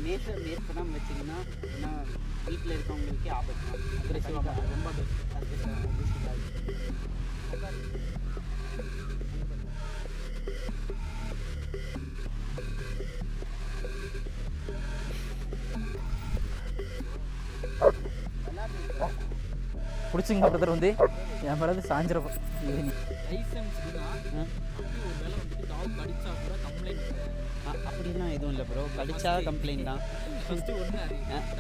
மேற்படாமல் வச்சிங்கன்னா ஏன்னா வீட்டில் இருக்கவங்களுக்கே ஆபத்து. அக்ரெசிவாக ரொம்ப பிடிச்சிங்க பிரதர் வந்து என் பிறகு சாயந்தரம் லைசன்ஸ் ஒரு வேலை வந்துட்டு டாக் கடிச்சா கூட கம்ப்ளைண்ட் அப்படிலாம் எதுவும் இல்லை ப்ரோ. கடிச்சா கம்ப்ளைண்ட் தான். ஃபஸ்ட்டு ஒன்று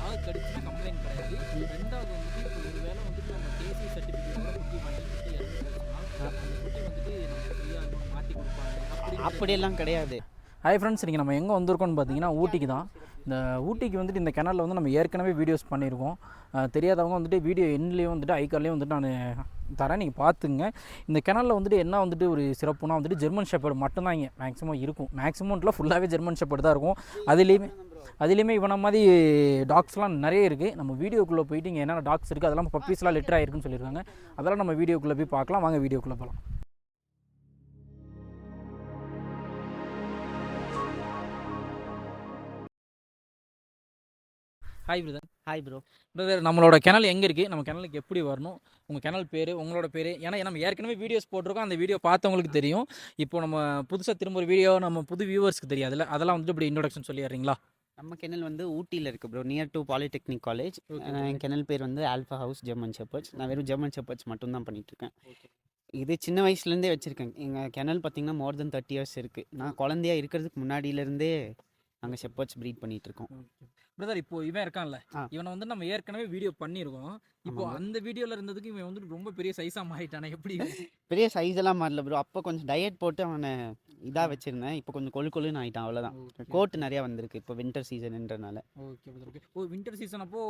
டாக் கடிச்சுனா கம்ப்ளைண்ட் கிடையாது. ரெண்டாவது வந்துட்டு இப்போ ஒரு வேலை வந்துட்டு நம்ம கேசி சர்டிஃபிகேட்டோட குட்டி வாங்கி குட்டி இறந்து போச்சுன்னா அந்த குட்டி வந்துட்டு நம்ம ஃப்ரீயாக மாற்றி கொடுப்பாங்க அப்படியெல்லாம் கிடையாது. ஹாய் ஃப்ரெண்ட்ஸ், இன்றைக்கி நம்ம எங்கே வந்திருக்கோம்னு பார்த்தீங்கன்னா ஊட்டிக்கு தான். இந்த ஊட்டிக்கு வந்துட்டு இந்த கெனலில் வந்து நம்ம ஏற்கனவே வீடியோஸ் பண்ணியிருக்கோம். தெரியாதவங்க வந்துட்டு வீடியோ எண்ட்லேயும் வந்துட்டு ஐக்கார்லேயும் வந்துட்டு நான் தரேன், நீங்கள் பார்த்துங்க. இந்த கெனலில் வந்துட்டு என்ன வந்துட்டு ஒரு சிறப்புனா வந்துட்டு ஜெர்மன் ஷெப்பர்டு மட்டும்தான் இங்கே மேக்ஸிமம் இருக்கும். மேக்ஸிமம்ல ஃபுல்லாகவே ஜெர்மன் ஷெப்பர்டு தான் இருக்கும். அதுலேயுமே இவனை மாதிரி டாக்ஸ்லாம் நிறைய இருக்குது. நம்ம வீடியோக்குள்ளே போயிட்டு இங்கே என்னென்ன டாக்ஸ் இருக்குது அதெல்லாம் பப்பீஸ்லாம் லெட்டர் ஆகிருக்குன்னு சொல்லியிருக்காங்க. அதெல்லாம் நம்ம வீடியோக்குள்ளே போய் பார்க்கலாம். வாங்க வீடியோக்குள்ளே போகலாம். Hi brother. Hi bro. Brother, நம்மளோட கெனல் எங்கே இருக்குது, நம்ம கெனலுக்கு எப்படி வரணும், உங்கள் கெனல் பேர், உங்களோட பேர், ஏன்னா நம்ம ஏற்கனவே வீடியோஸ் போட்டிருக்கோம், அந்த வீடியோ பார்த்தவங்களுக்கு தெரியும். இப்போ நம்ம புதுசாக திரும்ப ஒரு வீடியோ நம்ம புது வியூவர்ஸ்க்கு தெரியாதுல்ல, அதெல்லாம் வந்துட்டு இப்படி இன்ட்ரோடக்ஷன் சொல்லிடுறீங்களா? நம்ம கெனல் வந்து ஊட்டியில் இருக்குது bro, near to polytechnic college. N kennel பேர் வந்து ஆல்ஃபா ஹவுஸ் ஜெர்மன் ஷெப்பர்ட்ஸ். நான் வெறும் ஜெர்மன் ஷெப்பர்ட்ஸ் மட்டும்தான் பண்ணிகிட்ருக்கேன். இது சின்ன வயசுலேருந்தே வச்சுருக்கேன். எங்கள் கெனல் பார்த்திங்கன்னா மோர் தென் 30 years இருக்குது. நான் குழந்தையாக இருக்கிறதுக்கு முன்னாடியிலேருந்தே நாங்கள் ஷெப்பர்ட்ஸ் ப்ரீட் பண்ணிகிட்ருக்கோம். பிரதர், இப்போ இவன் இருக்கான்ல, இவனை வந்து நம்ம ஏற்கனவே வீடியோ பண்ணியிருக்கோம். இப்போ அந்த வீடியோவில் இருந்ததுக்கு இவன் வந்து ரொம்ப பெரிய சைஸாக மாறிட்டானே, எப்படி? பெரிய சைஸ் எல்லாம் மாறல ப்ரோ. அப்போ கொஞ்சம் டயட் போட்டு அவனை இதாக வச்சுருந்தேன். இப்போ கொஞ்சம் கொழுன்னு ஆகிட்டான், அவ்வளோதான். கோட்டு நிறையா வந்திருக்கு இப்போ வின்டர் சீசன்ன்றனால. Okay brother. Okay. Oh, winter season அப்போ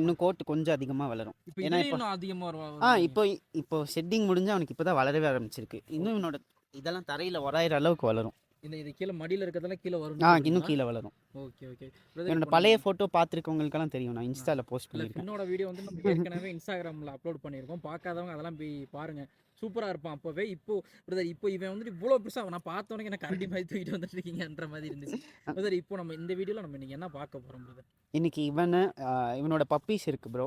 இன்னும் கோட்டு கொஞ்சம் அதிகமாக வளரும். ஏன்னா இப்போ அதிகமாக வரும். இப்போ ஷெட்டிங் முடிஞ்சு அவனுக்கு இப்போ தான் வளரவே ஆரம்பிச்சிருக்கு. இன்னும் இவனோட இதெல்லாம் தரையில் உராயிற அளவுக்கு வளரும். இது கீழே மடியில் இருக்கிறதெல்லாம் கீழே வரும். இன்னும் கீழே வளரும். Okay okay. என்னோட பழைய ஃபோட்டோ பார்த்துருக்கவங்களுக்கெல்லாம் தெரியும். நான் இன்ஸ்டாவில் போஸ்ட் பண்ணியிருக்கேன். என்னோட வீடியோ வந்து நம்ம ஏற்கனவே இன்ஸ்டாகிராமில் அப்லோட் பண்ணியிருக்கோம். பார்க்காதவங்க அதெல்லாம் போய் பாருங்கள். சூப்பராக இருப்பான் அப்போவே. இப்போ இவன் வந்துட்டு இவ்வளோ பெருசாக நான் பார்த்தோன்னே எனக்கு கரடி மாதிரி தூக்கிட்டு வந்துட்டு இருக்கீங்கன்ற மாதிரி இருந்துச்சு. பிரதர், இப்போ நம்ம இந்த வீடியோவில் நம்ம இன்னைக்கு என்ன பார்க்க போகிறோம் பிரதர்? இன்னைக்கு இவனோட பப்பீஸ் இருக்குது ப்ரோ.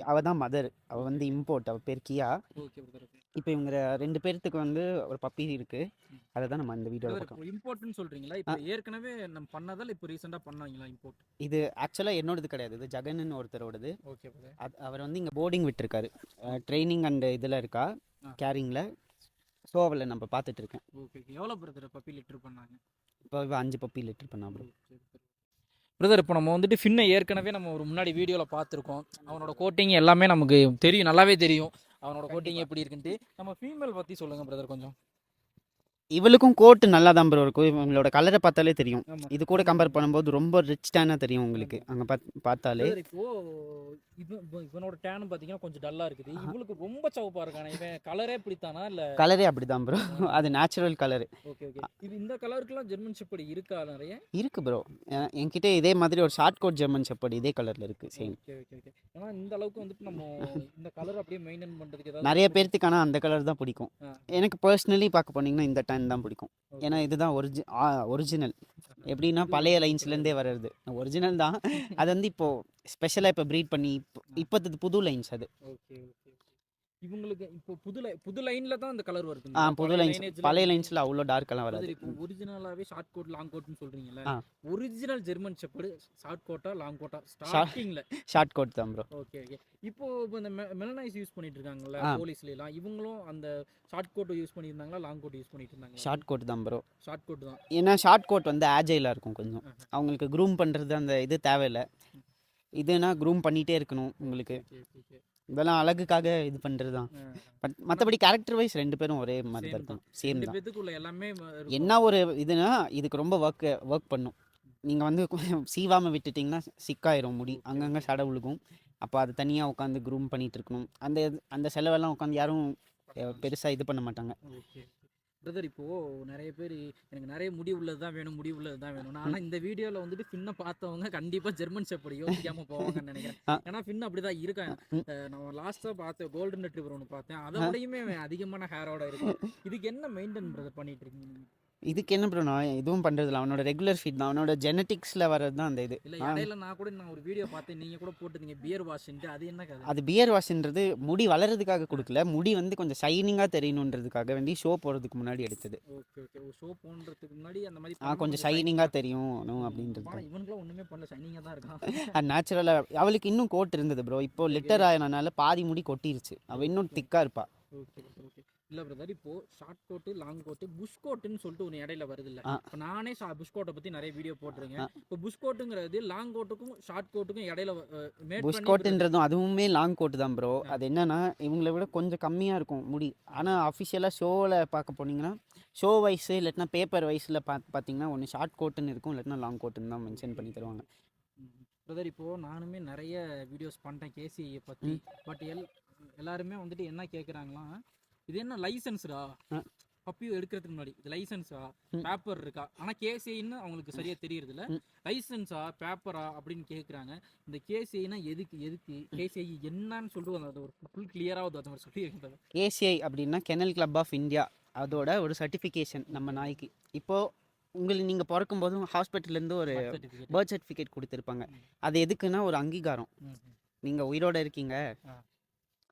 அவள் தான் மதர். அவள் வந்து இம்போர்ட். அவள் பேர் கியா. Okay brother. இப்போ இவங்க 2 பேர்த்துக்கு வந்து ஒரு பப்பி இருக்குது. அதை தான் நம்ம இந்த வீடியோவில் பார்க்கணும். இம்போர்ட்னு சொல்கிறீங்களா? இப்போ ஏற்கனவே நம்ம பண்ணதால் இப்போ ரீசெண்டாக பண்ணாங்களா இம்போர்ட்? இது ஆக்சுவலாக என்னோடது கிடையாது. இது ஜகன்னு ஒருத்தரோடது. Okay brother. அவர் வந்து இங்கே போர்டிங் விட்டுருக்காரு. ட்ரைனிங் அண்ட் இதில் இருக்கா, கேரிங்கில். ஸோ அவளை நம்ம பார்த்துட்டு இருக்கேன். ஓகே. எவ்வளோ பிரதர் பப்பி லிட்டர் பண்ணாங்க? இப்போ 5 பப்பி லிட்டர் பண்ணா ப்ரோ. பிரதர், இப்போ நம்ம வந்துட்டு ஃபின்னை ஏற்கனவே நம்ம ஒரு முன்னாடி வீடியோவில் பார்த்துருக்கோம். அவனோட கோட்டிங் எல்லாமே நமக்கு தெரியும், நல்லாவே தெரியும் அவனோட கோட்டிங் எப்படி இருக்குன்ட்டு. நம்ம ஃபீமேல் பற்றி சொல்லுங்கள் பிரதர் கொஞ்சம். இவளுக்கும் கோட்டு நல்லா தான் ப்ரோ இருக்கும். இவங்களோட கலரை பார்த்தாலே தெரியும். இது கூட கம்பேர் பண்ணும்போது ரொம்ப ரிச் டேனாக தெரியும் உங்களுக்கு அங்கே பார்த்தாலே. இவனோட டேனும் பார்த்தீங்கன்னா கொஞ்சம் டல்லாக இருக்குது. இவளுக்கு ரொம்ப சவுப்பாக இருக்கானே, இவன் கலரே பிடித்தானா இல்லை? கலரே அப்படி தான் ப்ரோ. அது நேச்சுரல் கலரு. Okay okay. இது இந்த கலருக்குலாம் ஜெர்மன் ஷெப்பர்டு இருக்கா? நிறைய இருக்குது ப்ரோ. என்கிட்ட இதே மாதிரி ஒரு ஷார்ட் கோட் ஜெர்மன் ஷெப்பர்டு இதே கலரில் இருக்குது. சேம். Okay okay okay. ஏன்னா இந்த அளவுக்கு வந்துட்டு நம்ம இந்த கலர் அப்படியே மெயின்டைன் பண்ணுறதுக்கு ஏதாவது நிறைய பேர்த்துக்கு ஆனால் அந்த கலர் தான் பிடிக்கும். எனக்கு பர்சனலி பார்க்க போனீங்கன்னா இந்த டேன் தான் பிடிக்கும். ஏன்னா இதுதான் ஒரிஜினல். எப்படின்னா பழைய லைன்ஸ்லேருந்தே வர்றது ஒரிஜினல் தான். அது வந்து இப்போது ஸ்பெஷலாக இப்போ ப்ரீட் பண்ணி இப்போது புது லைன்ஸ் அது. Okay okay. இவங்களுக்கு இப்போ புது லைன்ல தான் அந்த கலர் வருது. புது லைன்ஸ். பழைய லைன்ஸ்ல அவ்வளோ டார்க்கெல்லாம் வராது. இப்போ ஒரிஜினலாவே ஷார்ட் கோட் லாங் கோட்னு சொல்றீங்கல்ல, ஒரிஜினல் ஜெர்மன் ஷெப்பர்டு ஷார்ட் கோட்டா லாங் கோட்டா? ஸ்டார்டிங்ல ஷார்ட் கோட் தான் ப்ரோ. Okay okay. இப்போ இந்த மெலனைஸ் யூஸ் பண்ணிட்டு இருக்காங்கல்ல போலீஸ்ல எல்லாம், இவங்களும் அந்த ஷார்ட் கோட் யூஸ் பண்ணியிருந்தாங்களா லாங் கோட் யூஸ் பண்ணிட்டு இருந்தாங்க? ஷார்ட் கோட் தான் ப்ரோ. ஷார்ட் கோட் தான். ஏன்னா ஷார்ட் கோட் வந்து ஆஜைலாக இருக்கும் கொஞ்சம். அவங்களுக்கு க்ரூம் பண்ணுறது அந்த இது தேவையில்லை. இதுனா க்ரூம் பண்ணிகிட்டே இருக்கணும் உங்களுக்கு. இதெல்லாம் அழகுக்காக இது பண்ணுறது தான். பட் மற்றபடி கேரக்டர் வைஸ் 2 பேரும் ஒரே மாதிரி தான் இருக்கும். சேம் தான். எல்லாமே என்ன ஒரு இதுனா இதுக்கு ரொம்ப ஒர்க் பண்ணும். நீங்கள் வந்து சீவாமல் விட்டுட்டிங்கன்னா சிக்காயிரும் முடி, அங்கங்கே சடை விழுகும். அப்போ அது தனியாக உட்காந்து க்ரூம் பண்ணிகிட்டு இருக்கணும். அந்த செலவெல்லாம் உட்காந்து யாரும் பெருசாக இது பண்ண மாட்டாங்க. பிரதர், இப்போது நிறைய பேர் எனக்கு நிறைய முடி உள்ளது தான் வேணும், முடி உள்ளது தான் வேணும். ஆனால் இந்த வீடியோவில் வந்துட்டு ஃபின்னை பார்த்தவங்க கண்டிப்பாக ஜெர்மன் ஷெப்பர்டு யோசிக்காமல் போவாங்கன்னு நினைக்கிறேன். ஏன்னா ஃபின் அப்படி தான் இருக்கான். நான் லாஸ்ட்டாக பார்த்தேன் கோல்டன் ரெட்ரீவர் ஒன்று பார்த்தேன். அதோடையுமே அதிகமான ஹேரோட இருக்கும். இதுக்கு என்ன மெயின்டைன் பிரதர் பண்ணிட்டு இருக்கீங்க? இதுக்கு என்ன ப்ரோ, நான் எதுவும் பண்ணுறதில்ல. அவனோட ரெகுலர் ஃபீட் தான், அவனோட ஜெனட்டிக்ஸில் வர்றது தான் அந்த இது. இல்லை இடையில நான் ஒரு வீடியோ பார்த்தேன், நீங்கள் கூட போட்டுருந்தீங்க பியர் வாஷ்ன்ட்டு, அது என்ன கதை? அது பியர் வாஷ்ன்றது முடி வளர்றதுக்காக கொடுக்கல, முடி வந்து கொஞ்சம் ஷைனிங்காக தெரியணுன்றதுக்காக வேண்டி ஷோ போகிறதுக்கு முன்னாடி எடுத்தது. Okay okay. ஷோ போன்றதுக்கு முன்னாடி அந்த மாதிரி கொஞ்சம் ஷைனிங்காக தெரியும் அப்படின்றது. ஆனால் இவனுக்குலாம் ஒன்றுமே பண்ணல, ஷைனிங்காக தான் இருக்கான். அது நேச்சுரலாக. அவளுக்கு இன்னும் கோட் இருந்தது ப்ரோ, இப்போ லிட்டர் ஆயினால பாதி முடி கொட்டிருச்சு. அவள் இன்னும் திக்காக இருப்பா. Okay okay. இல்லை பிரதர், இப்போ short coat long coat bush கோட்டுன்னு சொல்லிட்டு ஒன்று இடையில வருது இல்லை? இப்போ நானே புஷ் கோட்டை பற்றி நிறைய வீடியோ போட்டிருக்கேன். இப்போ புஷ் கோட்டுங்கிறது லாங் கோட்டுக்கும் ஷார்ட் கோட்டுக்கும் இடையில புஷ் கோட்டுன்றதும் அதுவுமே லாங் கோட்டு தான் ப்ரோ. அது என்னன்னா இவங்களை விட கொஞ்சம் கம்மியாக இருக்கும் முடி. ஆனால் அஃபிஷியலாக ஷோவில் பார்க்க போனீங்கன்னா ஷோ வைஸு இல்லாட்டினா பேப்பர் வைஸில் பார்த்தீங்கன்னா ஒன்று ஷார்ட் கோட்டுன்னு இருக்கும், இல்லாட்டினா லாங் கோட்டுன்னு தான் மென்ஷன் பண்ணி தருவாங்க. பிரதர், இப்போது நானுமே நிறைய வீடியோஸ் பண்ணிட்டேன் கேசிஐயை பற்றி. பட் எல்லாருமே வந்துட்டு என்ன கேட்குறாங்களா, இது என்ன லைசன்ஸ்டா பப்பி எடுக்கிறதுக்கு முன்னாடி இது லைசன்ஸா பேப்பர் இருக்கா? ஆனால் கேசிஐன்னு அவங்களுக்கு சரியாக தெரியறது இல்லை. லைசன்ஸா பேப்பரா அப்படின்னு கேட்குறாங்க. இந்த கேசிஐனா எதுக்கு கேசிஐ என்னன்னு சொல்லிட்டு அது ஒரு ஃபுல் கிளியராக அது மாதிரி சொல்லி. கேசிஐ அப்படின்னா கெனல் கிளப் ஆஃப் இந்தியா, அதோட ஒரு சர்டிஃபிகேஷன் நம்ம நாய்க்கு. இப்போது நீங்கள் பிறக்கும் போதும் ஹாஸ்பிட்டல்லேருந்து ஒரு பர்த் சர்டிஃபிகேட் கொடுத்துருப்பாங்க. அது எதுக்குன்னா ஒரு அங்கீகாரம், நீங்கள் உயிரோடு இருக்கீங்க.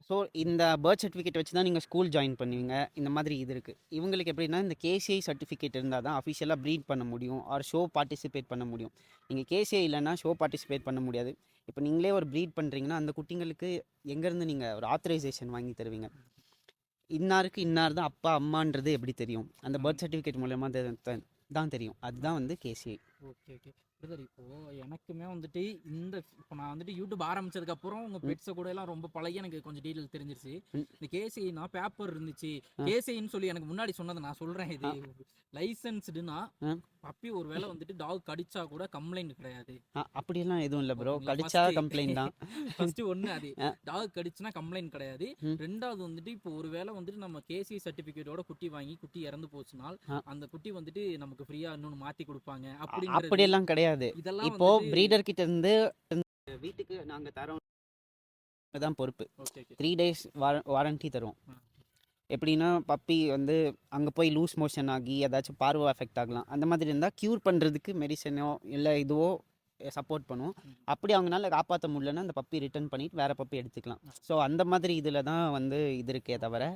ஸோ இந்த பர்த் சர்டிஃபிகேட் வச்சு தான் நீங்கள் ஸ்கூல் ஜாயின் பண்ணுவீங்க. இந்த மாதிரி இது இருக்குது. இவங்களுக்கு எப்படின்னா இந்த கேசிஐ சர்டிஃபிகேட் இருந்தால் தான் அஃபிஷியலாக ப்ரீட் பண்ண முடியும், ஆர் ஷோ பார்ட்டிசிபேட் பண்ண முடியும். நீங்கள் கேசிஐ இல்லைன்னா ஷோ பார்ட்டிசிபேட் பண்ண முடியாது. இப்போ நீங்களே ஒரு ப்ரீட் பண்ணுறீங்கன்னா அந்த குட்டிங்களுக்கு எங்கேருந்து நீங்கள் ஒரு ஆத்தரைசேஷன் வாங்கி தருவீங்க? இன்னாருக்கு இன்னார் தான் அப்பா அம்மான்றது எப்படி தெரியும்? அந்த பர்த் சர்டிஃபிகேட் மூலமாக தான் தெரியும். அதுதான் வந்து கேசிஐ. ஓகே ஓகே பிரதர், இப்போது எனக்குமே வந்துட்டு இப்போ நான் வந்துட்டு யூடியூப் ஆரம்பிச்சதுக்கப்புறம் உங்கள் பெட்ஸை கூட எல்லாம் ரொம்ப பழகி எனக்கு கொஞ்சம் டீட்டெயில் தெரிஞ்சிருச்சு. இந்த கேசிஐனா பேப்பர் இருந்துச்சு, கேசிஐன்னு சொல்லி எனக்கு முன்னாடி சொன்னதை நான் சொல்கிறேன். இது லைசன்ஸ்டுனா பப்பி ஒரு வேளை வந்துட்டு டாக் கடிச்சா கூட கம்ப்ளைண்ட் கிடையாது. அப்படியெல்லாம் எதுவும் இல்லை ப்ரோ, கடிச்சா கம்ப்ளைண்ட் தான். ஃபர்ஸ்ட் ஒன்று அது டாக் கடிச்சுனா கம்ப்ளைண்ட் கிடையாது. ரெண்டாவது வந்துட்டு இப்போ ஒரு வேளை வந்துட்டு நம்ம கேசிஐ சர்டிஃபிகேட்டோட குட்டி வாங்கி குட்டி இறந்து போச்சுனால் அந்த குட்டி வந்துட்டு நமக்கு ஃப்ரீயாக இன்னொன்று மாற்றி கொடுப்பாங்க. அப்படியெல்லாம் கிடையாது. இப்போ பிரீடர் கிட்ட இருந்து வீட்டுக்கு நாங்கள் தரோம் தான் பொறுப்பு. 3 days வாரண்டி தருவோம். எப்படின்னா பப்பி வந்து அங்கே போய் லூஸ் மோஷன் ஆகி ஏதாச்சும் பார்வை எஃபெக்ட் ஆகலாம். அந்த மாதிரி இருந்தால் க்யூர் பண்ணுறதுக்கு மெடிசனோ இல்லை இதுவோ சப்போர்ட் பண்ணுவோம். அப்படி அவங்களால காப்பாற்ற முடியலன்னா அந்த பப்பி ரிட்டர்ன் பண்ணிவிட்டு வேறு பப்பி எடுத்துக்கலாம். ஸோ அந்த மாதிரி இதில் தான் வந்து இது இருக்கே தவிர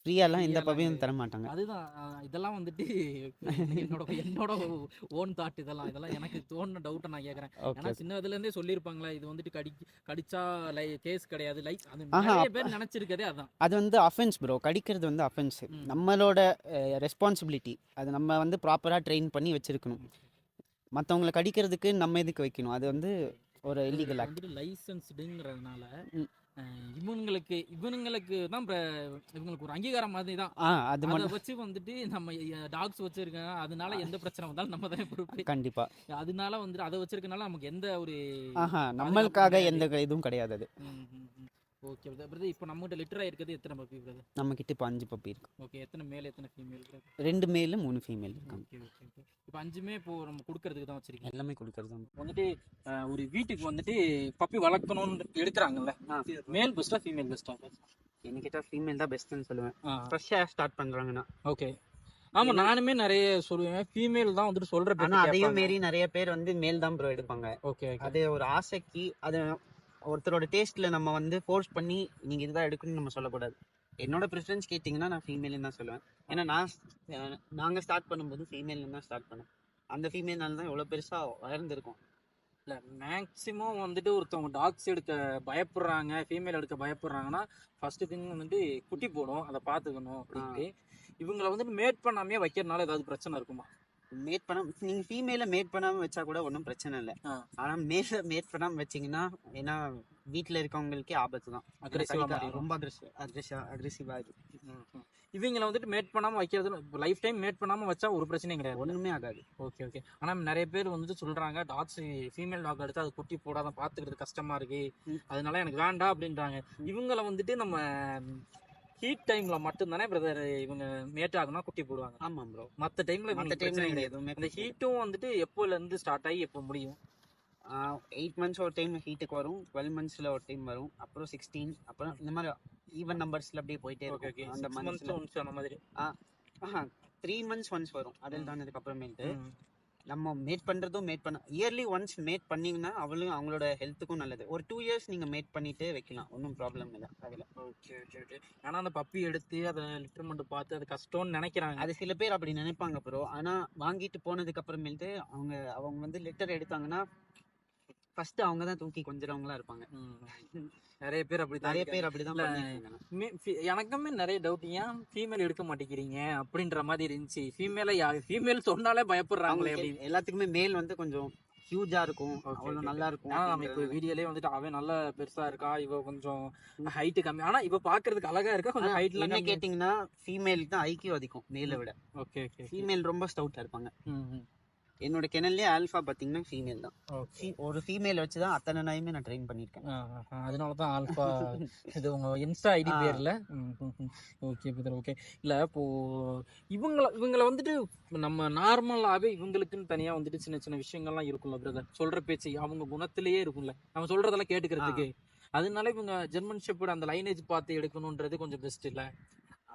ஃப்ரீயாலாம் எந்த பப்பியும் தர மாட்டாங்க. அதுதான் இதெல்லாம் வந்துட்டு என்னோட ஓன் தாட். இதெல்லாம் எனக்கு தோணுன டவுட்டை நான் கேட்குறேன். ஏன்னா சின்ன இதுலேருந்தே சொல்லியிருப்பாங்களா இது வந்துட்டு கடிச்சா கேஸ் கிடையாது, லைக் அது நிறைய பேர் நினச்சிருக்கதே அதான். அது வந்து அஃபென்ஸ் ப்ரோ, கடிக்கிறது வந்து அஃபென்ஸ். நம்மளோட ரெஸ்பான்சிபிலிட்டி. அது நம்ம வந்து ப்ராப்பராக ட்ரெயின் பண்ணி வச்சுருக்கணும். மற்றவங்களை கடிக்கிறதுக்கு நம்ம எதுக்கு வைக்கணும்? அது வந்து ஒரு இல்லீகல் ஆக்ட். லைசன்ஸ்டுங்கிறதுனால இவங்களுக்கு தான் இவங்களுக்கு ஒரு அங்கீகாரம் மாதிரி தான். அதை வச்சு வந்துட்டு நம்ம டாக்ஸ் வச்சிருக்கேன், அதனால எந்த பிரச்சனை வந்தாலும் நம்ம தான் பொறுப்பு. கண்டிப்பா. அதனால வந்துட்டு அதை வச்சிருக்கனால நமக்கு எந்த ஒரு நம்மளுக்காக எந்த இதுவும் கிடையாது அது. ஓகே பிரதர், இப்போ நம்மகிட்ட லிட்டர் ஆயிருக்கிறது எத்தனை பப்பி பிரதர்? நம்மக்கிட்ட இப்போ 5 பப்பி இருக்கு. ஓகே, எத்தனை மேல் எத்தனை ஃபீமேல்? 2 மேல் 3 ஃபீமேல் இருக்காங்க. Okay okay okay. இப்போ 5மே இப்போ நம்ம கொடுக்கறதுக்கு தான் வச்சிருக்கீங்க? எல்லாமே கொடுக்கறது வந்துட்டு ஒரு வீட்டுக்கு வந்துட்டு பப்பி வளர்க்கணும்னு எடுக்கிறாங்கல்ல, மேல் பெஸ்ட்டா ஃபீமேல் பெஸ்ட்டா? என்கிட்ட ஃபீமேல் தான் பெஸ்ட்டுன்னு சொல்லுவேன். ஃப்ரெஷ்ஷாக ஸ்டார்ட் பண்ணுறாங்கன்னா. ஓகே, ஆமாம், நானுமே நிறைய சொல்லுவேன் ஃபீமேல் தான் வந்துட்டு சொல்கிறேன். ஆனால் அதையும் மாரி நிறைய பேர் வந்து மேல் தான் ப்ரோ எடுப்பாங்க. ஓகே, அது ஒரு ஆசைக்கு, அது ஒருத்தரோட டேஸ்ட்டில் நம்ம வந்து ஃபோர்ஸ் பண்ணி நீங்கள் இதுதான் எடுக்கணும்னு நம்ம சொல்லக்கூடாது. என்னோட ப்ரிஃபரன்ஸ் கேட்டிங்கன்னா நான் ஃபீமேல்னு தான் சொல்லுவேன். ஏன்னா நாங்கள் ஸ்டார்ட் பண்ணும்போது ஃபீமேல்னு தான் ஸ்டார்ட் பண்ணோம். அந்த ஃபீமேல்னால தான் எவ்வளோ பெருசாக வளர்ந்துருக்கும். இல்லை, மேக்ஸிமம் வந்துட்டு ஒருத்தவங்க டாக்ஸ் எடுக்க பயப்படுறாங்க, ஃபீமேல் எடுக்க பயப்படுறாங்கன்னா ஃபர்ஸ்ட் திங் வந்துட்டு குட்டி போடும், அதை பார்த்துக்கணும் அப்படின்ட்டு. இவங்களை வந்துட்டு மேட் பண்ணாமே வைக்கிறதுனால ஏதாவது பிரச்சனை இருக்குமா? மேட் பண்ண நீங்கள் ஃபீமேலை மேட் பண்ணாமல் வச்சா கூட ஒன்றும் பிரச்சனை இல்லை. ஆனால் மேட் பண்ணாமல் வச்சிங்கன்னா ஏன்னா வீட்டில் இருக்கவங்களுக்கே ஆபத்து தான். ரொம்ப அக்ரெசிவாக இருக்கும். இவங்களை வந்துட்டு மேட் பண்ணாமல் வைக்கிறது லைஃப் டைம் மேட் பண்ணாமல் வச்சா ஒரு பிரச்சனையும் கிடையாது, ஒன்றுமே ஆகாது. Okay okay. ஆனால் நிறைய பேர் வந்துட்டு சொல்கிறாங்க டாக்ஸ் ஃபீமேல் டாக் எடுத்து அது குட்டி போடாத பார்த்துக்கிறது கஷ்டமாக இருக்கு, அதனால எனக்கு வேண்டாம் அப்படின்றாங்க. இவங்களை வந்துட்டு நம்ம ஹீட் டைம்ல மட்டும் தானே பிரதர் இவங்க மேட் ஆகுனா குட்டி போடுவாங்க? ஆமாம் ப்ரோ, மற்ற டைம்ல எதுவுமே. இந்த ஹீட்டும் வந்துட்டு எப்போலேருந்து ஸ்டார்ட் ஆகி எப்போ முடியும்? 8 months ஒரு டைம் ஹீட்டுக்கு வரும், 12 monthsல ஒரு டைம் வரும், அப்புறம் 16, அப்புறம் இந்த மாதிரி ஈவன் நம்பர்ஸ்ல அப்படியே போயிட்டே இருக்கும். அந்த மந்த்ஸ் அந்த மாதிரி 3 months ஒன்ஸ் வரும் அடல்ட் ஆனதுக்கு அப்புறமேட்டு. நம்ம மேட் பண்ணுறதும் இயர்லி ஒன்ஸ் மேட் பண்ணிங்கன்னா அவங்களோட ஹெல்த்துக்கும் நல்லது. ஒரு 2 years நீங்கள் மேட் பண்ணிட்டு வைக்கலாம், ஒன்றும் ப்ராப்ளம் இல்லை அதில். Okay okay okay. ஆனால் அந்த பப்பி எடுத்து அதை லிட்டர்மெண்ட் பார்த்து அது கஷ்டம்னு நினைக்கிறாங்க. அது சில பேர் அப்படி நினைப்பாங்க ப்ரோ. ஆனால் வாங்கிட்டு போனதுக்கு அப்புறமேட்டு அவங்க வந்து லிட்டர் எடுத்தாங்கன்னா ஃபர்ஸ்ட் அவங்க தான் தூக்கி கொஞ்சறவங்களா இருப்பாங்க. நிறைய பேர் அப்படிதான் எனக்குமே நிறைய டவுட், ஏன் ஃபீமேல் எடுக்க மாட்டேங்கிறீங்க அப்படின்ற மாதிரி இருந்துச்சு. ஃபீமேல் சொன்னாலே பயப்படுறாங்களே. எல்லாத்துக்குமே மேல் வந்து கொஞ்சம் ஹியூஜா இருக்கும், அவ்வளவு நல்லா இருக்கும். நம்ம இப்போ வீடியோலயே வந்துட்டு அவன் நல்ல பெருசா இருக்கா, இவ கொஞ்சம் ஹைட் கம்மி. ஆனா இவ பாக்குறதுக்கு அழகா இருக்கா, கொஞ்சம் ஹைட்ல. என்ன கேட்டீங்கன்னா ஃபீமேலுக்கு தான் ஐக்கியம் அதிகம் மேலை விட. Okay okay. ஃபீமேல் ரொம்ப ஸ்டவுட்டா இருப்பாங்க. என்னோட கிணல்லே ஆல்ஃபா பார்த்தீங்கன்னா ஃபீமேல் தான். ஒரு ஃபீமேல் வச்சு தான் அத்தனை நாயுமே நான் ட்ரெயின் பண்ணியிருக்கேன். அதனால தான் ஆல்ஃபா. இது உங்கள் இன்ஸ்டா ஐடி பேரில். Okay brother, okay. இல்லை இப்போது இவங்களை வந்துட்டு நம்ம நார்மலாகவே இவங்களுக்குன்னு தனியாக வந்துட்டு சின்ன சின்ன விஷயங்கள்லாம் இருக்கும்ல பிரதர், சொல்கிற பேச்சு அவங்க குணத்திலேயே இருக்கும்ல, நம்ம சொல்கிறதெல்லாம் கேட்டுக்கிறதுக்கு. அதனால இவங்க ஜெர்மன் ஷெப்பர்ட் அந்த லைனேஜ் பார்த்து எடுக்கணுன்றது கொஞ்சம் பெஸ்ட் இல்லை?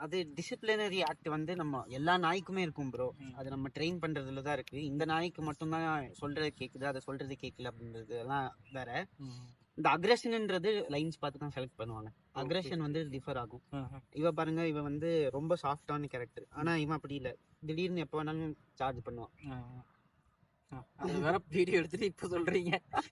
அது டிசிப்ளினரி ஆக்ட் வந்து நம்ம எல்லா நாய்க்குமே இருக்கும் ப்ரோ. அது நம்ம ட்ரெயின் பண்றதுல தான் இருக்கு. இந்த நாய்க்கு மட்டும்தான் சொல்றது கேக்குது, அதை சொல்றது கேட்கல அப்படின்றது எல்லாம் வேற. இந்த அக்ரெஷன்ன்றது லைன்ஸ் பார்த்து தான் செலக்ட் பண்ணுவாங்க. அக்ரெஷன் வந்து டிஃபர் ஆகும். இவ பாருங்க, இவ வந்து ரொம்ப சாஃப்டான கேரக்டர். ஆனா இவன் அப்படி இல்லை, திடீர்னு எப்போ வேணாலும் சார்ஜ் பண்ணுவான். அது வேற வீடியோ எடுத்துட்டு இப்ப சொல்றீங்க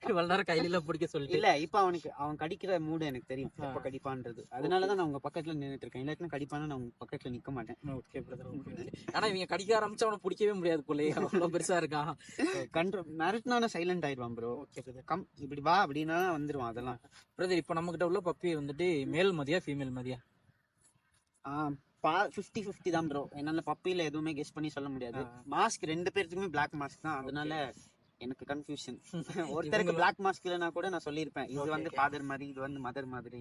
இவ்வளவு நேரம் கையில பிடிக்க சொல்லிட்டு. இல்ல, இப்ப அவன் கடிக்கிற மூடு எனக்கு தெரியும் எப்ப கடிப்பான்றது. அதனாலதான் நான் உங்க பக்கத்துல நின்றுட்டு இருக்கேன். இல்லாட்டினா கடிப்பானா நான் உங்க பக்கத்துல நிக்க மாட்டேன். Okay brother. ஆனா இவங்க கடிக்க ஆரம்பிச்சா அவனை பிடிக்கவே முடியாது போலே, அவ்வளவு பெருசா இருக்கான். கண்ட்ரோல் மிரட்டினான சைலண்ட் ஆயிடுவான் ப்ரோ. ஓகே பிரதர், கம் இப்படி வா அப்படின்னா வந்துருவான். அதெல்லாம் பிரதர் இப்ப நம்ம கிட்ட உள்ள பப்பி வந்துட்டு மேல் மதியா ஃபீமேல் மதியா? 50-50 தான் ப்ரோ. என்னால பப்பியில எதுவுமே கெஸ் பண்ணி சொல்ல முடியாது. மாஸ்க் 2 பேருக்குமே பிளாக் மாஸ்க் தான், அதனால எனக்கு கன்ஃபியூஷன். ஒருத்தருக்கு பிளாக் மாஸ்க் இல்லைன்னா கூட நான் சொல்லியிருப்பேன், இது வந்து ஃபாதர் மாதிரி, இது வந்து மதர் மாதிரி.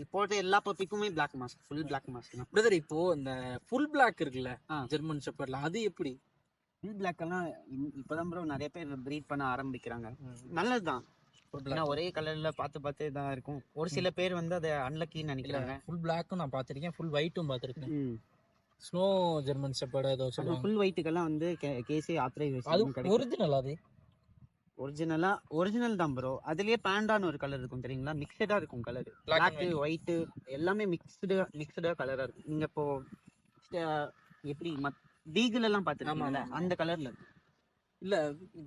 இப்போது எல்லா பப்பிக்குமே black mask, full black mask தான் பிரதர். இப்போ இந்த ஃபுல் பிளாக் இருக்குல்ல ஜெர்மன் ஷெப்பர்ட்ல, அது எப்படி? ஃபுல் பிளாக் எல்லாம் இப்பதான் ப்ரோ நிறைய பேர் ப்ரீட் பண்ண ஆரம்பிக்கிறாங்க. நல்லதுதான். ஒரே கலர்ல பார்த்து தான் இருக்கும். ஒரு சில பேர் வந்து அதை அன்லக்கின்னு நினைக்கிறாங்க. ஃபுல் பிளாக்கும் நான் பார்த்திருக்கேன், ஃபுல் ஒயிட்டும் பார்த்திருக்கேன். ஸ்னோ ஜெர்மன் ஷெப்பர்ட் ஏதோ சொல்லுவாங்க. ஃபுல் ஒயிட்டுக்கெல்லாம் வந்து கேசி ஆத்தரைசேஷன் கிடைக்கும். ஒரிஜினல் அது ஒரிஜினல் தான் ப்ரோ. அதுலயே பாண்டான்னு ஒரு கலர் இருக்கும் தெரியுங்களா, மிக்சடா இருக்கும் கலர். பிளாக் ஒயிட் எல்லாமே மிக்சடா கலரா இருக்கும். நீங்க இப்போ எப்படி பீகிள் எல்லாம் பாத்துருக்கீங்களா, அந்த கலர்ல இருக்கும். இல்ல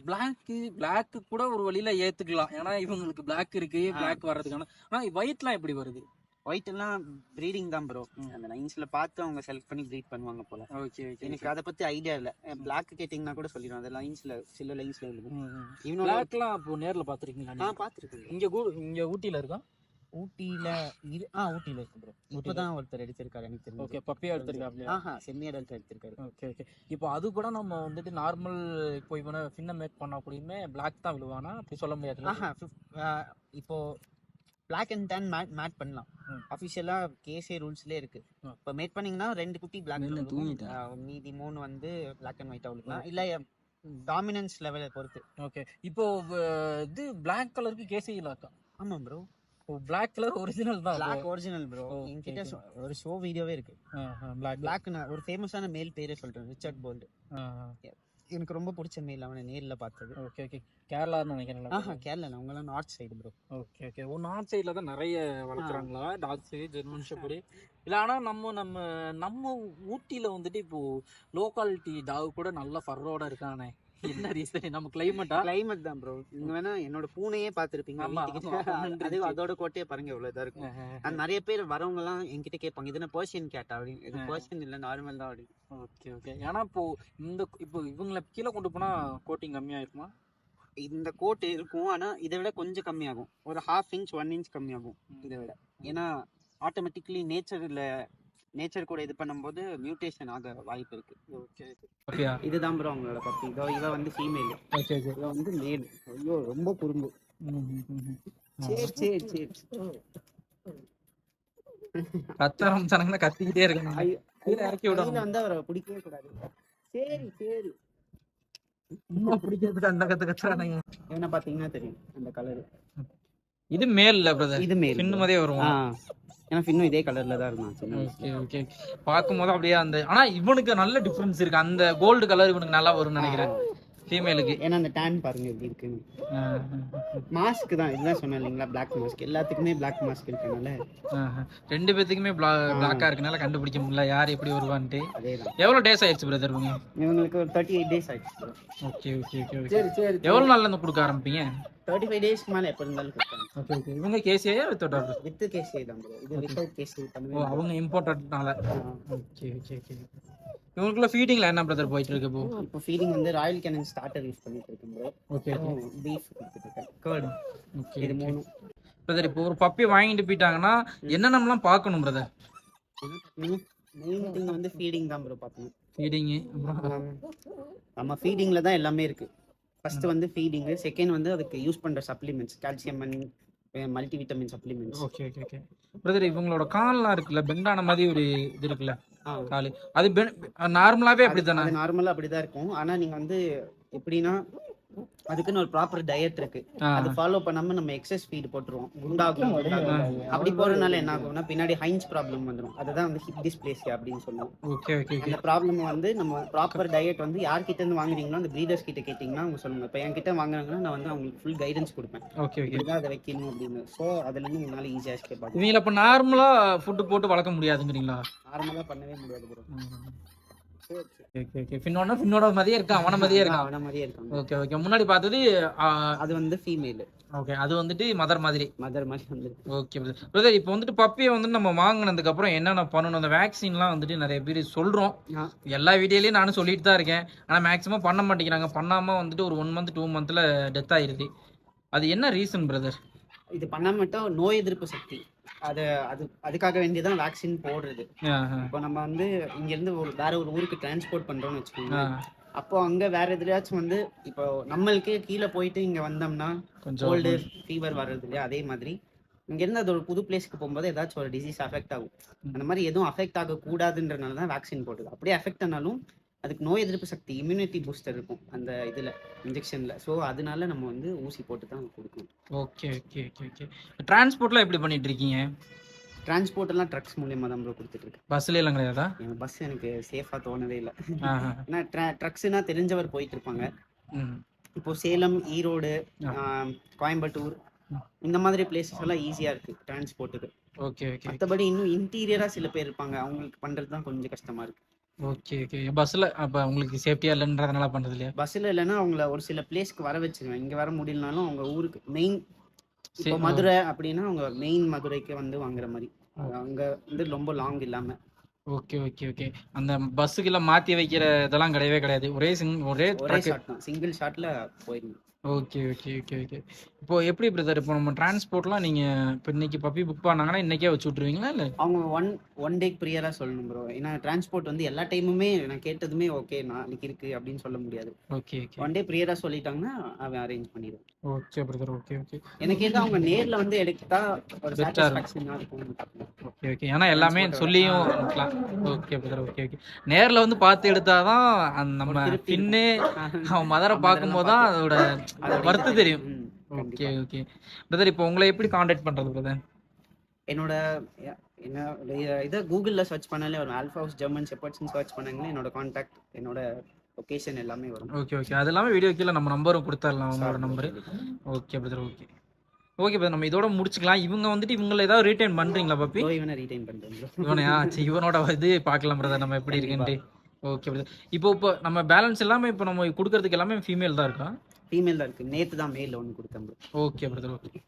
பிளாக் கூட ஒரு வழியில ஏத்துக்கலாம், ஏன்னா இவங்களுக்கு பிளாக் இருக்கு, பிளாக் வர்றதுக்கான. ஆனா ஒயிட்லாம் எப்படி வருது? ஒயிட் எல்லாம் ப்ரீடிங் தான் ப்ரோ. அந்த லைன்ஸ்ல பார்த்து அவங்க செலக்ட் பண்ணி ப்ரீட் பண்ணுவாங்க போல. Okay okay. எனக்கு அதை பத்தி ஐடியா இல்ல. பிளாக் கேட்டிங்கன்னா கூட சொல்லிடுவோம். அந்த லைன்ஸ்ல சில லைன்ஸ்ல இருக்கும். இவனோட பிளாக்லாம் அப்போ நேர்ல பாத்துருக்கீங்களா? நான் பாத்துருக்கேன். இங்க ஊட்டில இருக்கா? ஊட்டில ஊட்டில இருக்கு ப்ரோ. இப்பதான் ஒருத்தர் எடுத்திருக்காரு எனக்கு தெரியும். ஓகே, பப்பியா எடுத்திருக்காரு. செம்மி அடல்ட் எடுத்திருக்காரு. Okay okay. இப்போ அது கூட நம்ம வந்துட்டு நார்மல் இப்போ இவனை ஃபின்ன மேக் பண்ணா கூடயுமே பிளாக் தான் விழுவானா, அப்படி சொல்ல முடியாது. இப்போ பிளாக் அண்ட் டேன் மேட் பண்ணலாம். அஃபிஷியலா கேசே ரூல்ஸ்லயே இருக்கு. இப்போ மேட் பண்ணீங்கன்னா 2 குட்டி பிளாக், மீதி 3 வந்து பிளாக் அண்ட் ஒயிட் அவ்வளவுதான். இல்ல டாமினன்ஸ் லெவலை பொறுத்து. ஓகே. இப்போ இது பிளாக் கலருக்கு கேசே இல்லாக்கா? ஆமா ப்ரோ, பிளாக் கலர் ஒரிஜினல் தான். Black original bro. என்கிட்ட ஒரு ஷோ வீடியோவே இருக்கு. பிளாக் ஒரு ஃபேமஸான மேல் பேரே சொல்றேன், ரிச்சர்ட் போல்ட். எனக்கு ரொம்ப பிடிச்ச மேல், அவனை நேர்ல பார்த்தது. Okay okay. கேரளான்னு நினைக்கிறேன். கேரளா, அவங்களாம் north side bro. Okay okay. North சைடுல தான் நிறைய வளர்க்குறாங்களா டாக்ஸ், ஜெர்மன் ஷெப்பர்ட். இல்லை ஆனால் நம்ம ஊட்டியில வந்துட்டு இப்போ லோக்காலிட்டி டாக் கூட நல்ல ஃபர்ரோட இருக்கானே, என்ன ரீசன்? நம்ம கிளைமேட் தான் ப்ரோ. நீங்க வேணா என்னோட பூனையே பாத்துருப்பீங்க. அது அதோட கோட்டையே பாருங்க, எவ்வளவுதான் இருக்கும். நிறைய பேர் வரவங்க எல்லாம் என்கிட்ட கேட்பாங்க, இது என்ன பர்ஷியன் கேட்டா அப்படின்னு. இது பர்ஷியன் இல்ல, நார்மல் தான் அப்படின்னு. Okay okay. ஏன்னா இப்போ இவங்களை கீழே கொண்டு போனா கோட்டிங் கம்மியா இருக்குமா? இந்த கோட் இருக்கும், ஆனா இதை விட கொஞ்சம் கம்மியாகும். ஒரு 1/2 inch 1 inch கம்மியாகும் இதை விட. ஏன்னா ஆட்டோமேட்டிக்லி நேச்சர் கூட இது பண்ணும்போது மியூட்டேஷன் ஆக வாய்ப்பு இருக்கு. ஓகே. இதுதான் ப்ரோ அவங்களோட பப்பி. இவ வந்து ஃபீமேல். Okay okay. இவ வந்து மேல். ஐயோ ரொம்ப குறும்பு. சரி கத்தரம் சனங்கனா கத்திக்கிட்டே இருக்காங்க. கீழ இறக்கி விடணும். வந்து அவரை பிடிக்கவே கூடாது. சரி இன்னும் பிடிக்கிறதுக்கு அந்த கத்துறானுங்க. என்ன பாத்தீங்கன்னா தெரியும் அந்த கலர். இது மேல் இல்ல பிரதர், இது மேல். சின்ன மாதிரியே வரும். ஏன்னா இன்னும் இதே கலரில் தான் இருந்தான் சின்ன வயசுல. ஓகே ஓகே பார்க்கும்போது அப்படியே அந்த ஆனால் இவனுக்கு நல்ல டிஃப்ரென்ஸ் இருக்கு. அந்த கோல்டு கலர் இவனுக்கு நல்லா வரும்னு நினைக்கிறேன் ஃபீமேலுக்கு. ஏன்னா அந்த டேன் பாருங்க எப்படி இருக்குன்னு. மாஸ்க் தான் இதுதான் சொன்னேன் இல்லைங்களா, பிளாக் மாஸ்க். எல்லாத்துக்குமே பிளாக் மாஸ்க் இருக்கனால ரெண்டு பேத்துக்குமே பிளாக்கா இருக்கனால கண்டுபிடிக்க முடியல யார் எப்படி வருவான்ட்டு. அதே தான். எவ்வளோ டேஸ் ஆயிடுச்சு பிரதர் இவங்க? இவங்களுக்கு ஒரு 38 days ஆயிடுச்சு. Okay okay okay okay. சரி சரி. எவ்வளோ நாள்ல இருந்து கொடுக்க ஆரம்பிப்பீங்க? 35 daysக்கு மேலே எப்போ இருந்தாலும் கொடுப்பாங்க. Okay okay. இவங்க கேசியா வித்தவுட் ஆர்டர்? வித் கேசி தான் bro. இது வித்தவுட் கேசி ஓ பண்ணுவேன். அவங்க இம்போர்ட்டட்னால. Okay okay okay. இவங்களுக்குள்ள ஃபீடிங்ல என்ன பிரதர் போயிட்டு இருக்கு இப்போ? இப்போ ஃபீடிங் வந்து ராயல் கேனன் ஸ்டார்டர் யூஸ் பண்ணிட்டு இருக்கேன் bro. ஓகே பீஃப் கொடுத்துட்டு இருக்கேன். கர்ட். ஓகே. இது மூணு. பிரதர் இப்போ ஒரு பப்பி வாங்கிட்டு போயிட்டாங்கன்னா என்னென்னலாம் பார்க்கணும் பிரதர்? மெயின் திங் வந்து ஃபீடிங் தான் ப்ரோ பார்க்கணும். ஃபீடிங் அப்புறம் நம்ம ஃபீடிங்ல தான் எல்லாமே இருக்கு. ஃபர்ஸ்ட் வந்து ஃபீடிங், செகண்ட் வந்து அதுக்கு யூஸ் பண்ற supplements, calcium and multi vitamin supplements. Okay okay okay. Brother இவங்களோட கால்லாம் இருக்குல்ல, பெண்டான மாதிரி ஒரு இது இருக்குல்ல காலு, அது நார்மலாவே அப்படிதானே? அது நார்மலா அப்படிதான் இருக்கும். ஆனா நீங்க வந்து எப்படின்னா அதுக்குன்னு ஒரு ப்ராப்பர் டயட் இருக்கு. அது ஃபாலோ பண்ணாம நம்ம எக்ஸஸ் ஃபீட் போட்டுருவோம், குண்டாகும். அப்படி போறதுனால என்ன ஆகும்னா பின்னாடி ஹைன்ஸ் ப்ராப்ளம் வந்துடும். அதுதான் வந்து ஹிப் டிஸ்பிளேசியா அப்படின்னு சொல்லுவோம். Okay okay. அந்த ப்ராப்ளம் வந்து நம்ம ப்ராப்பர் டயட் வந்து யார்கிட்ட இருந்து வாங்குறீங்களோ அந்த பிரீடர்ஸ் கிட்ட கேட்டிங்கன்னா அவங்க சொல்லுங்க. இப்போ என்கிட்ட வாங்குறாங்கன்னா நான் வந்து அவங்களுக்கு ஃபுல் கைடன்ஸ் கொடுப்பேன். Okay okay. இதுதான் அதை வைக்கணும் அப்படின்னு. ஸோ அதுல இருந்து உங்களால ஈஸியாக எஸ்கேப் ஆகும். இவங்கள அப்போ நார்மலா ஃபுட்டு போட்டு வளர்க்க முடியாதுங்கிறீங்களா? நார்மலா பண்ணவே முடியாது ப்ரோ. Okay okay. பின்னோட மாதிரியே இருக்கா, அவன மாதிரியே இருக்கா? அவன மாதிரியே இருக்காங்க. Okay okay. முன்னாடி பார்த்தது அது வந்து ஃபீமேல். ஓகே. அது வந்துட்டு மதர் மாதிரி. மதர் மாதிரி வந்து. Okay brother. இப்போ வந்துட்டு பப்பியை வந்துட்டு நம்ம வாங்கினதுக்கு அப்புறம் என்னென்ன பண்ணணும்? அந்த வேக்சின்லாம் வந்துட்டு நிறைய பேர் சொல்றோம், எல்லா வீடியோலயும் நானும் சொல்லிட்டு தான் இருக்கேன். ஆனா மேக்ஸிமம் பண்ண மாட்டேங்கிறாங்க. பண்ணாம வந்துட்டு ஒரு 1 month 2 monthல டெத் ஆயிருது. அது என்ன ரீசன் பிரதர்? இது பண்ண மட்டும் நோய் எதிர்ப்பு சக்தி, அதுக்காக வேண்டியதான் வேக்சின் போடுறது. இப்போ நம்ம வந்து இங்க இருந்து வேற ஒரு ஊருக்கு டிரான்ஸ்போர்ட் பண்றோம்னு வச்சுக்கோங்க. அப்போ அங்க வேற எதுலயாச்சும் வந்து இப்போ நம்மளுக்கே கீழே போயிட்டு இங்க வந்தோம்னா கோல்டு ஃபீவர் வர்றது இல்லையா, அதே மாதிரி இங்க இருந்து அது ஒரு புது பிளேஸ்க்கு போகும்போது ஏதாச்சும் ஒரு டிசீஸ் அஃபெக்ட் ஆகும். அந்த மாதிரி எதுவும் அஃபெக்ட் ஆக கூடாதுன்றனால தான் வேக்சின் போடுது. அப்படியே அஃபெக்ட் ஆனாலும் அதுக்கு நோய் எதிர்ப்பு சக்தி, இம்யூனிட்டி பூஸ்டர் இருக்கும் அந்த இதுல இன்ஜெக்ஷன்ல. ஸோ அதனால நம்ம வந்து ஊசி போட்டு தான் கொடுக்கணும். Okay okay okay okay. டிரான்ஸ்போர்ட்லாம் எப்படி பண்ணிட்டு இருக்கீங்க? டிரான்ஸ்போர்ட் எல்லாம் ட்ரக்ஸ் மூலியமா தான் ப்ரோ கொடுத்துட்டு இருக்கேன். பஸ்ல எல்லாம் கிடையாதா? பஸ் எனக்கு சேஃபா தோணவே இல்லை. ஏன்னா ட்ரக்ஸ்னா தெரிஞ்சவர் போயிட்டு இருப்பாங்க. இப்போ சேலம், ஈரோடு, கோயம்புத்தூர் இந்த மாதிரி பிளேசஸ் எல்லாம் ஈஸியா இருக்கு டிரான்ஸ்போர்ட்டுக்கு. Okay okay. மற்றபடி இன்னும் இன்டீரியரா சில பேர் இருப்பாங்க, அவங்களுக்கு பண்றது தான் கொஞ்சம் கஷ்டமா இருக்கு. Okay okay. பஸ்ல அப்ப உங்களுக்கு சேஃப்டியா இல்லைன்றதுனால பண்றது இல்லையா? பஸ்ல இல்லைன்னா அவங்கள ஒரு சில பிளேஸ்க்கு வர வச்சிருவேன். இங்க வர முடியலனாலும் அவங்க ஊருக்கு மெயின், இப்போ மதுரை அப்படின்னா அவங்க மெயின் மதுரைக்கு வந்து வாங்குற மாதிரி, அங்க வந்து ரொம்ப லாங் இல்லாம. Okay okay okay. அந்த பஸ்ஸுக்கெல்லாம் மாற்றி வைக்கிற இதெல்லாம் கிடையவே கிடையாது, ஒரே ஷாட் தான், சிங்கிள் ஷாட்ல போயிடும். Okay okay okay okay. இப்போ எப்படி பிரதர், இப்போ நம்ம டிரான்ஸ்போர்ட்லாம் நீங்கள் இப்போ இன்னைக்கு பப்பி புக் பண்ணாங்கன்னா இன்னைக்கே வச்சு விட்ருவீங்களா இல்லை? அவங்க ஒன் டேக்கு ப்ரியராக சொல்லணும் ப்ரோ. ஏன்னா டிரான்ஸ்போர்ட் வந்து எல்லா டைமுமே நான் கேட்டதுமே ஓகே நாளைக்கு இருக்கு அப்படின்னு சொல்ல முடியாது. Okay okay. ஒன் டே ப்ரியராக சொல்லிட்டாங்கன்னா அவன் அரேஞ்ச் பண்ணிடுவான். Okay brother. Okay okay. எனக்கு கேட்டால் அவங்க நேரில் வந்து எடுத்தா ஒரு சாட்டிஸ்ஃபேக்ஷனாக இருக்கும். Okay okay. ஏன்னா எல்லாமே சொல்லியும் இருக்கலாம். Okay brother. Okay okay. நேரில் வந்து பார்த்து எடுத்தாதான் அந்த நம்ம பின்னு அவன் மதரை பார்க்கும்போது தான் அதோட வருத்து தெரியும். Okay okay brother. இப்போ உங்களை எப்படி காண்டாக்ட் பண்றது பிரதர்? என்னோட இதை கூகுளில் சர்ச் பண்ணாலே வரும். ஆல்ஃபா ஹவுஸ் ஜெர்மன் ஷெப்பர்ட்ஸ்னு சர்ச் பண்ணாங்கன்னா என்னோட காண்டாக்ட், என்னோட லொகேஷன் எல்லாமே வரும். Okay okay. அது எல்லாமே வீடியோ கீழே நம்ம நம்பரும் கொடுத்துடலாம், அவங்களோட number. Okay brother. Okay okay brother. நம்ம இதோட முடிச்சுக்கலாம். இவங்க வந்துட்டு இவங்களை ஏதாவது ரீட்டைன் பண்றீங்களா பப்பி? இவனை ரீட்டைன் பண்றேன். இவனையா? சரி, இவனோட இது பார்க்கலாம் பிரதர் நம்ம எப்படி இருக்குன்ட்டு. Okay brother. இப்போ நம்ம பேலன்ஸ் எல்லாமே இப்போ நம்ம கொடுக்கறதுக்கு எல்லாமே ஃபீமேல் தான் இருக்கா? ஃபீமேல் தான் இருக்கு. நேற்று தான் மேல் ஒன்று கொடுத்தேன். Okay brother. ஓகே.